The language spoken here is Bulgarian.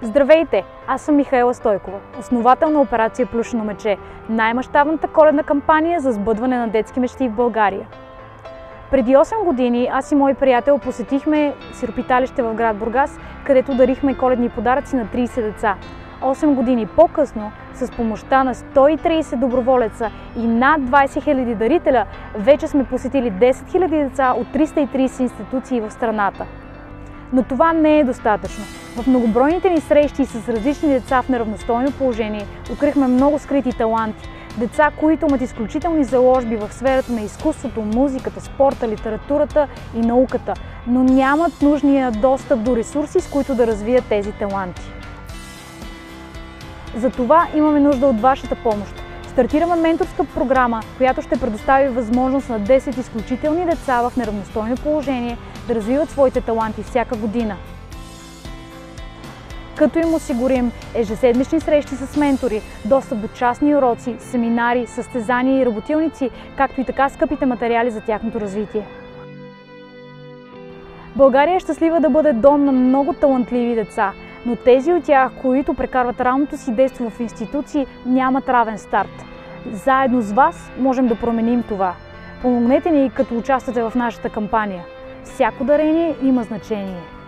Здравейте! Аз съм Михаела Стойкова, основател на операция Плюшено мече, най-мащабната коледна кампания за сбъдване на детски мечти в България. Преди 8 години аз и мой приятел посетихме сиропиталище в град Бургас, където дарихме коледни подаръци на 30 деца. 8 години по-късно, с помощта на 130 доброволеца и над 20 000 дарителя, вече сме посетили 10 000 деца от 330 институции в страната. Но това не е достатъчно. В многобройните ни срещи с различни деца в неравностойно положение открихме много скрити таланти. Деца, които имат изключителни заложби в сферата на изкуството, музиката, спорта, литературата и науката, но нямат нужния достъп до ресурси, с които да развият тези таланти. Затова имаме нужда от вашата помощ. Стартираме менторска програма, която ще предостави възможност на 10 изключителни деца в неравностойно положение да развиват своите таланти всяка година. Като им осигурим ежеседмични срещи с ментори, достъп до частни уроци, семинари, състезания и работилници, както и така скъпите материали за тяхното развитие. България е щастлива да бъде дом на много талантливи деца, но тези от тях, които прекарват ранното си детство в институции, нямат равен старт. Заедно с вас можем да променим това. Помогнете ни, като участвате в нашата кампания. Всяко дарение има значение.